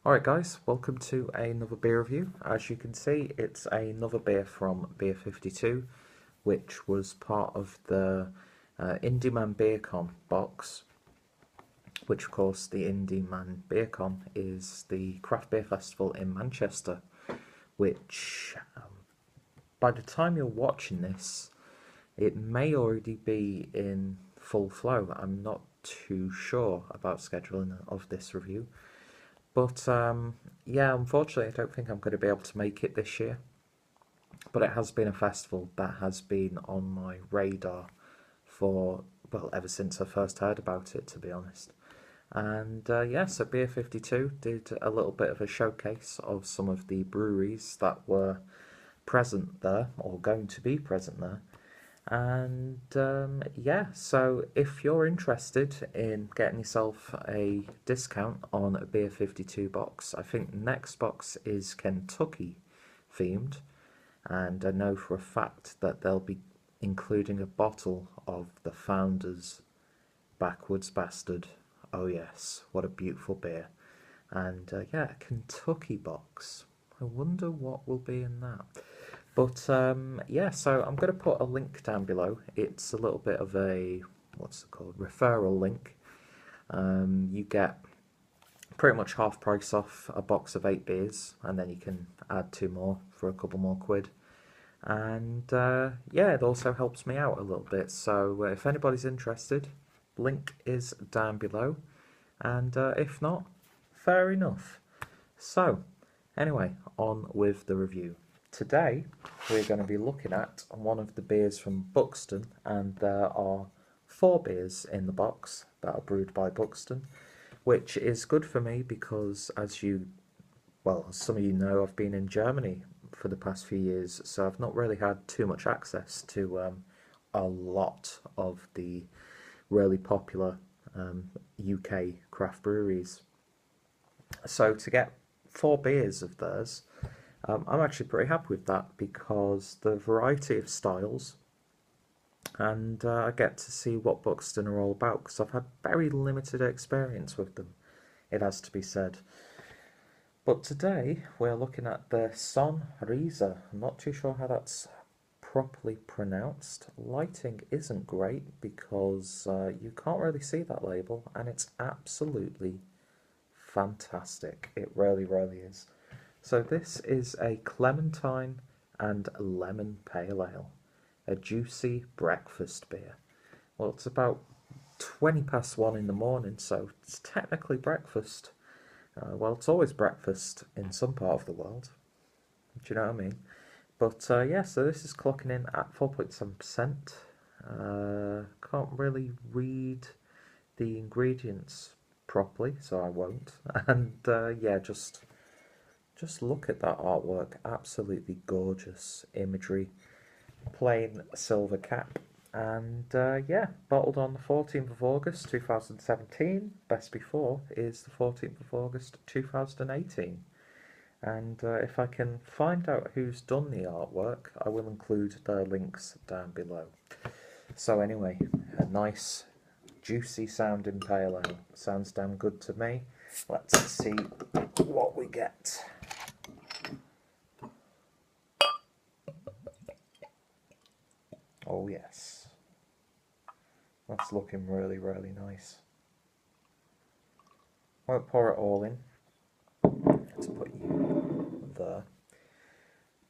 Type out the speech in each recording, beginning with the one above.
Alright guys, welcome to another beer review. As you can see, it's another beer from Beer 52, which was part of the Indy-Man-Beer-Con box, which of course the Indy-Man-Beer-Con is the craft beer festival in Manchester, which by the time you're watching this, it may already be in full flow. I'm not too sure about scheduling of this review. But yeah, unfortunately, I don't think I'm going to be able to make it this year. But it has been a festival that has been on my radar for, well, ever since I first heard about it, to be honest. And yeah, so Beer 52 did a little bit of a showcase of some of the breweries that were present there, or going to be present there. And yeah, so if you're interested in getting yourself a discount on a Beer 52 box, I think next box is Kentucky themed, and I know for a fact that they'll be including a bottle of the Founder's Backwoods Bastard. Oh yes, what a beautiful beer. And yeah, Kentucky box. I wonder what will be in that. But yeah, so I'm going to put a link down below. It's a little bit of a, what's it called, referral link. You get pretty much half price off a box of 8 beers, and then you can add 2 more for a couple more quid. And yeah, it also helps me out a little bit. So if anybody's interested, link is down below. And if not, fair enough. So anyway, on with the review. Today we're going to be looking at one of the beers from Buxton, and there are 4 beers in the box that are brewed by Buxton, which is good for me because as some of you know, I've been in Germany for the past few years, so I've not really had too much access to a lot of the really popular UK craft breweries. So to get 4 beers of theirs, I'm actually pretty happy with that because the variety of styles, and I get to see what Buxton are all about because I've had very limited experience with them, it has to be said. But today we're looking at the Sonrisa. I'm not too sure how that's properly pronounced. Lighting isn't great because you can't really see that label, and it's absolutely fantastic. It really, really is. So this is a clementine and lemon pale ale, a juicy breakfast beer. Well, it's about 20 past 1 in the morning, so it's technically breakfast. Well, it's always breakfast in some part of the world. Do you know what I mean? But yeah, so this is clocking in at 4.7%. Can't really read the ingredients properly, so I won't. And yeah, just look at that artwork. Absolutely gorgeous imagery. Plain silver cap. And yeah, bottled on the 14th of August 2017. Best before is the 14th of August 2018. And if I can find out who's done the artwork, I will include their links down below. So anyway, a nice juicy sounding pale ale. Sounds damn good to me. Let's see what we get. Oh yes, that's looking really, really nice. Won't pour it all in. Let's put you there.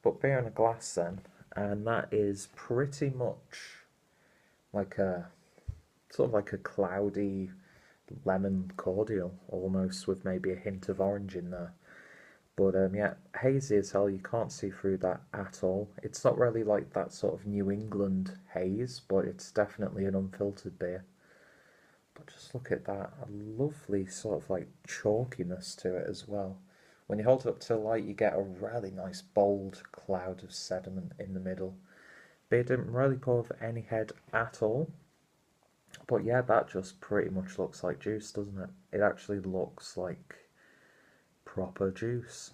But beer in a glass then, and that is pretty much like a sort of like a cloudy lemon cordial, almost, with maybe a hint of orange in there. But yeah, hazy as hell. You can't see through that at all. It's not really like that sort of New England haze, but it's definitely an unfiltered beer. But just look at that, a lovely sort of like chalkiness to it as well. When you hold it up to the light, you get a really nice bold cloud of sediment in the middle. Beer didn't really pour with any head at all. But yeah, that just pretty much looks like juice, doesn't it? It actually looks like proper juice.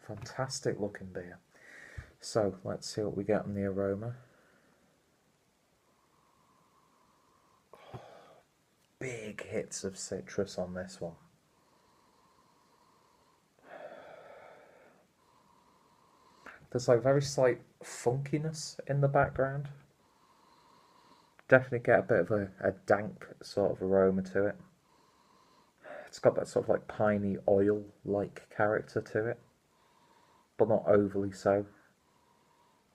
Fantastic looking beer. So let's see what we get on the aroma. Big hits of citrus on this one. There's like very slight funkiness in the background. Definitely get a bit of a dank sort of aroma to it. It's got that sort of like piney oil-like character to it, but not overly so.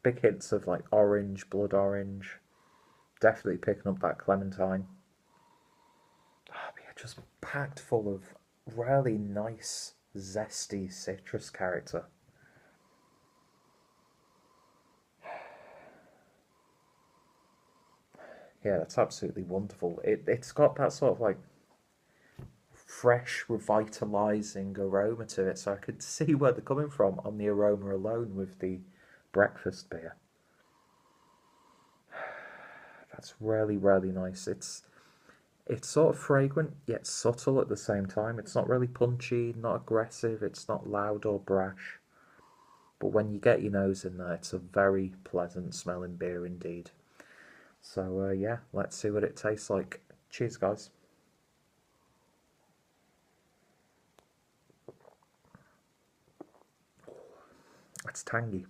Big hints of like orange, blood orange. Definitely picking up that clementine. Oh, but yeah, just packed full of really nice, zesty citrus character. Yeah, that's absolutely wonderful. It's got that sort of like fresh, revitalising aroma to it, so I could see where they're coming from on the aroma alone with the breakfast beer. That's really, really nice. It's sort of fragrant yet subtle at the same time. It's not really punchy, not aggressive, it's not loud or brash. But when you get your nose in there, it's a very pleasant smelling beer indeed. So yeah, let's see what it tastes like. Cheers, guys. It's tangy.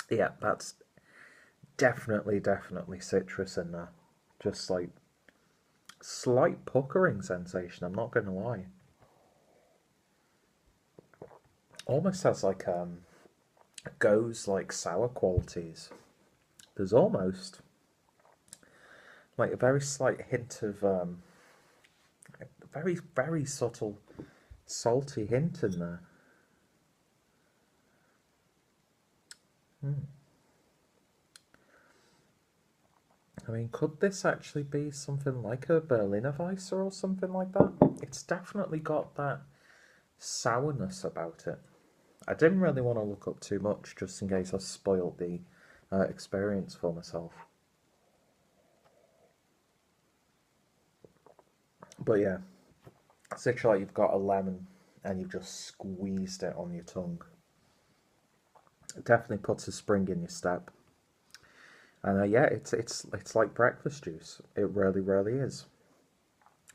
Yeah, that's definitely citrus in there. Just like slight puckering sensation, I'm not going to lie. Almost has like goes like sour qualities. There's almost like a very slight hint of a very subtle salty hint in there. I mean, could this actually be something like a Berliner Weisse or something like that? It's definitely got that sourness about it. I didn't really want to look up too much just in case I spoiled the experience for myself. But yeah, it's literally like you've got a lemon and you've just squeezed it on your tongue. It definitely puts a spring in your step. And yeah, it's like breakfast juice. It really is.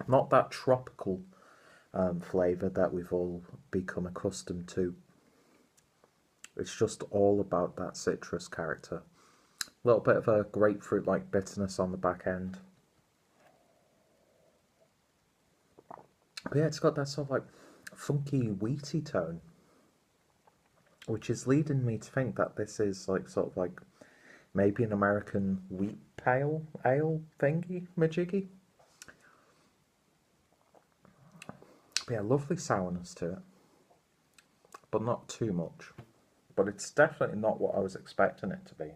Not that tropical flavour that we've all become accustomed to. It's just all about that citrus character. A little bit of a grapefruit-like bitterness on the back end. But yeah, it's got that sort of like funky, wheaty tone, which is leading me to think that this is like sort of like maybe an American wheat pale ale thingy majiggy. But yeah, lovely sourness to it, but not too much. But it's definitely not what I was expecting it to be.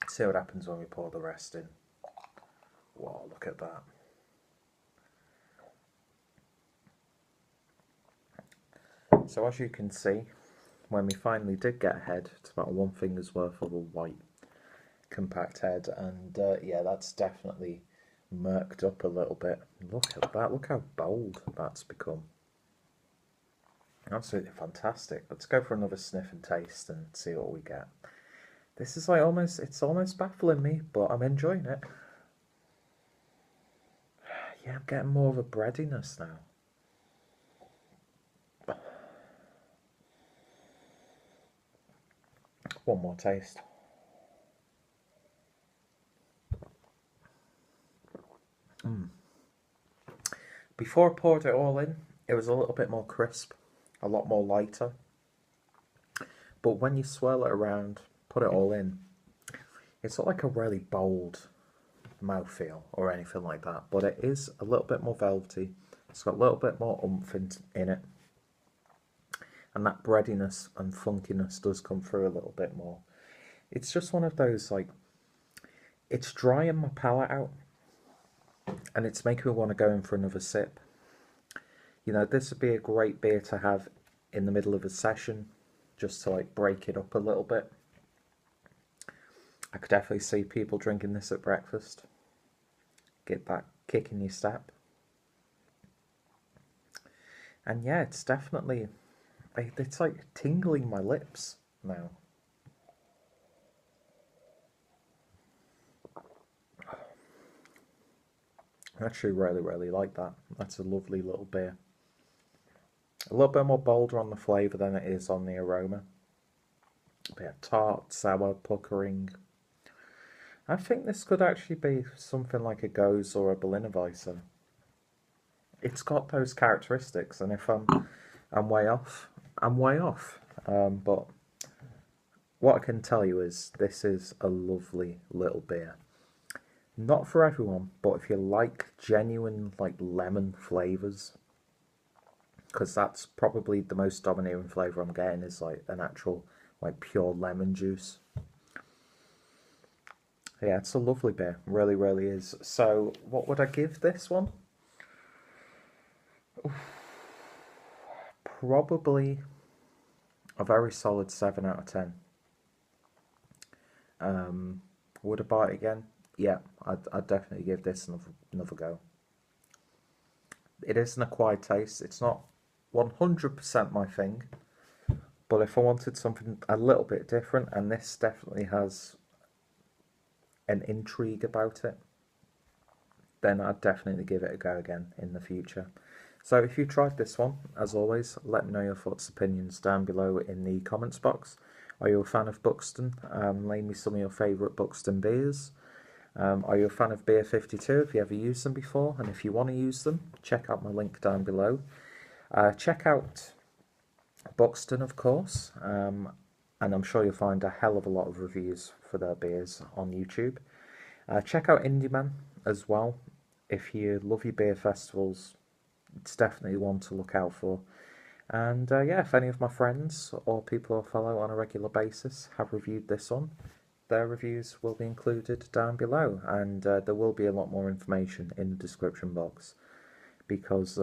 Let's see what happens when we pour the rest in. Wow, look at that. So as you can see, when we finally did get a head, it's about one finger's worth of a white compact head, and yeah, that's definitely murked up a little bit. Look at that, look how bold that's become. Absolutely fantastic. Let's go for another sniff and taste and see what we get. This is like it's almost baffling me, but I'm enjoying it. Yeah, I'm getting more of a breadiness now. One more taste. Before I poured it all in, it was a little bit more crisp, a lot more lighter. But when you swirl it around, put it all in, it's not like a really bold mouthfeel or anything like that, but it is a little bit more velvety. It's got a little bit more oomph in it. And that breadiness and funkiness does come through a little bit more. It's just one of those, like, it's drying my palate out, and it's making me want to go in for another sip. You know, this would be a great beer to have in the middle of a session, just to like break it up a little bit. I could definitely see people drinking this at breakfast. Get that kick in your step. And yeah, it's definitely, it's like tingling my lips now. I actually really like that. That's a lovely little beer. A little bit more bolder on the flavour than it is on the aroma. A bit of tart, sour, puckering. I think this could actually be something like a Goes or a Berliner Weisse. It's got those characteristics, and if I'm way off, I'm way off. But what I can tell you is this is a lovely little beer. Not for everyone, but if you like genuine like lemon flavours, because that's probably the most dominating flavour I'm getting is like an actual like pure lemon juice. Yeah, it's a lovely beer, really is. So what would I give this one? Probably a very solid 7 out of 10. Would I buy it again? Yeah, I'd definitely give this another go. It is an acquired taste. It's not 100% my thing, but if I wanted something a little bit different, and this definitely has an intrigue about it, then I'd definitely give it a go again in the future. So if you tried this one, as always, let me know your thoughts and opinions down below in the comments box. Are you a fan of Buxton? Name me some of your favourite Buxton beers. Are you a fan of Beer 52? Have you ever used them before? And if you want to use them, check out my link down below. Check out Buxton, of course, and I'm sure you'll find a hell of a lot of reviews for their beers on YouTube. Check out Indy-Man as well. If you love your beer festivals, it's definitely one to look out for. And yeah, if any of my friends or people I follow on a regular basis have reviewed this one, their reviews will be included down below, and there will be a lot more information in the description box, because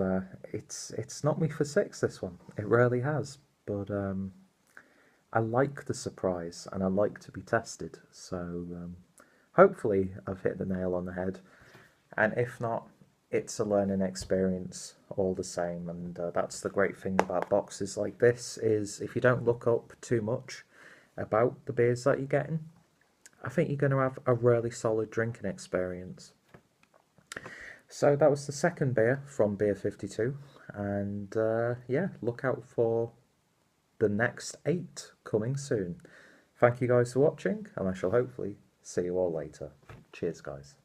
it's knocked me for six, this one. It really has. But I like the surprise, and I like to be tested, so hopefully I've hit the nail on the head, and if not, it's a learning experience all the same. And that's the great thing about boxes like this, is if you don't look up too much about the beers that you're getting, I think you're going to have a really solid drinking experience. So that was the second beer from Beer 52, and yeah, look out for the next 8 coming soon. Thank you guys for watching, and I shall hopefully see you all later. Cheers, guys.